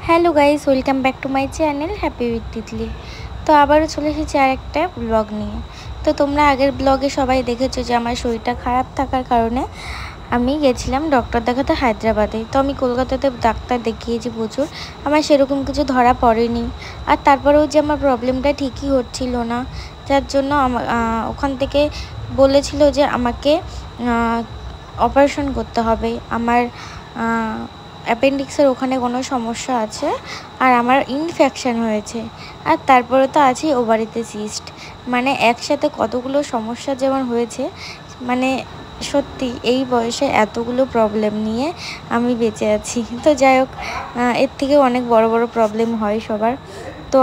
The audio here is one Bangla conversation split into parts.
Hello guys, welcome back to my channel happy with Titli. তো আবারও চলে এসেছি আর একটা ব্লগ নিয়ে। তো তোমরা আগের ব্লগে সবাই দেখেছো যে আমার শরীরটা খারাপ থাকার কারণে আমি গেছিলাম ডক্টর দেখাতে হায়দ্রাবাদে। তো আমি কলকাতাতে ডাক্তার দেখিয়েছি প্রচুর, আমার সেরকম কিছু ধরা পড়েনি। আর তারপরেও যে আমার প্রবলেমটা ঠিকই হচ্ছিল না, যার জন্য ওখান থেকে বলেছিল যে আমাকে অপারেশন করতে হবে। আমার অ্যাপেন্ডিক্সের ওখানে কোনো সমস্যা আছে আর আমার ইনফেকশান হয়েছে। আর তারপরে তো আছে ওভারিতে সিস্ট। মানে একসাথে কতগুলো সমস্যা যেমন হয়েছে, মানে সত্যি এই বয়সে এতগুলো প্রবলেম নিয়ে আমি বেঁচে আছি। তো যাই হোক, এর থেকে অনেক বড় বড় প্রবলেম হয় সবার। তো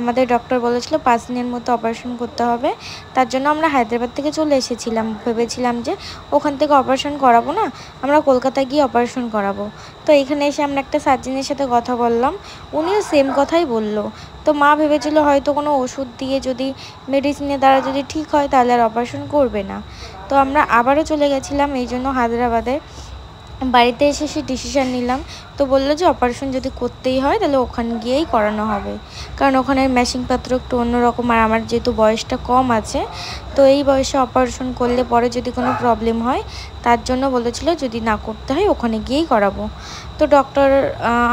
আমাদের ডক্টর বলেছিল 5 দিনের মতো অপারেশন করতে হবে। তার জন্য আমরা হায়দ্রাবাদ থেকে চলে এসেছিলাম, ভেবেছিলাম যে ওখান থেকে অপারেশন করাবো না, আমরা কলকাতায় গিয়ে অপারেশন করাবো। তো এখানে এসে আমরা একটা সার্জনের সাথে কথা বললাম, উনিও সেম কথাই বলল। তো মা ভেবেছিল হয়তো কোনো ওষুধ দিয়ে যদি মেডিসিনের দ্বারা যদি ঠিক হয় তাহলে আর অপারেশন করবে না। তো আমরা আবারও চলে গেছিলাম এই জন্য হায়দ্রাবাদে। বাড়িতে এসে সে ডিসিশান নিলাম। তো বললো যে অপারেশন যদি করতেই হয় তাহলে ওখানে গিয়েই করানো হবে, কারণ ওখানের মেশিনপত্র একটু অন্যরকম। আর আমার যেহেতু বয়সটা কম আছে, তো এই বয়সে অপারেশন করলে পরে যদি কোনো প্রবলেম হয়, তার জন্য বলেছিল যদি না করতে হয় ওখানে গিয়েই করাবো। তো ডক্টর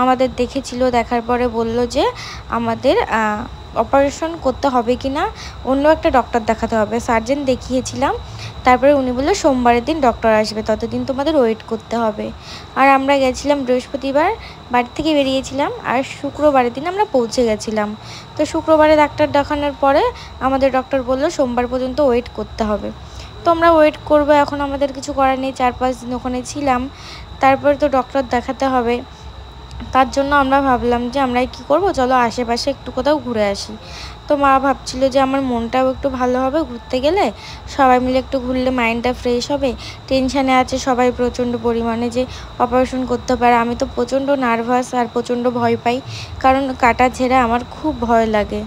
আমাদের দেখেছিল, দেখার পরে বলল যে আমাদের অপারেশন করতে হবে কি না অন্য একটা ডক্টর দেখাতে হবে। সার্জেন দেখিয়েছিলাম, তারপরে উনি বললো সোমবারের দিন ডক্টর আসবে, ততদিন তোমাদের ওয়েট করতে হবে। আর আমরা গেছিলাম বৃহস্পতিবার, বাড়ি থেকে বেরিয়েছিলাম, আর শুক্রবারের দিন আমরা পৌঁছে গেছিলাম। তো শুক্রবারে ডাক্তার দেখানোর পরে আমাদের ডক্টর বললো সোমবার পর্যন্ত ওয়েট করতে হবে। তো আমরা ওয়েট করবো, এখন আমাদের কিছু করার নেই। 4-5 দিন ওখানে ছিলাম, তারপরে তো ডক্টর দেখাতে হবে। তার জন্য আমরা ভাবলাম যে আমরা কি করব, চলো আশেপাশে একটু কোথাও ঘুরে আসি। তো মা ভাবছিল যে আমার মনটাও একটু ভালো হবে ঘুরতে গেলে, সবাই মিলে একটু ঘুরলে মাইন্ডটা ফ্রেশ হবে। টেনশানে আছে সবাই প্রচণ্ড পরিমাণে যে অপারেশন করতে পারে। আমি তো প্রচণ্ড নার্ভাস আর প্রচণ্ড ভয় পাই, কারণ কাটা ছেঁড়া আমার খুব ভয় লাগে।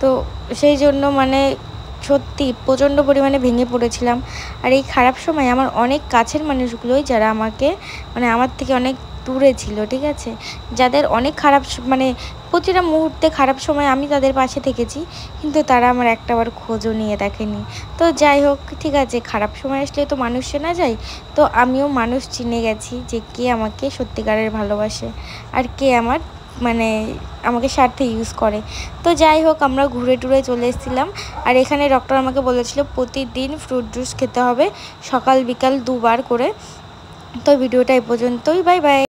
তো সেই জন্য মানে সত্যি প্রচণ্ড পরিমাণে ভেঙে পড়েছিলাম। আর এই খারাপ সময় আমার অনেক কাছের মানুষগুলোই, যারা আমাকে মানে আমার থেকে অনেক দূরে ছিল, ঠিক আছে, যাদের অনেক খারাপ মানে প্রতিটা মুহূর্তে খারাপ সময় আমি তাদের পাশে থেকেছি, কিন্তু তারা আমার একটাবার খোঁজও নিয়ে দেখেনি। তো যাই হোক, ঠিক আছে, খারাপ সময় আসলে তো মানুষ চেনা যায়। তো আমিও মানুষ চিনে গেছি যে কে আমাকে সত্যিকারের ভালোবাসে আর কে আমার মানে আমাকে স্বার্থে ইউজ করে। তো যাই হোক, আমরা ঘুরে টুরে চলে এসেছিলাম। আর এখানে ডক্টর আমাকে বলেছিল প্রতিদিন ফ্রুট জুস খেতে হবে, সকাল বিকাল 2 বার করে। তো ভিডিওটা এই পর্যন্তই, বাই বাই।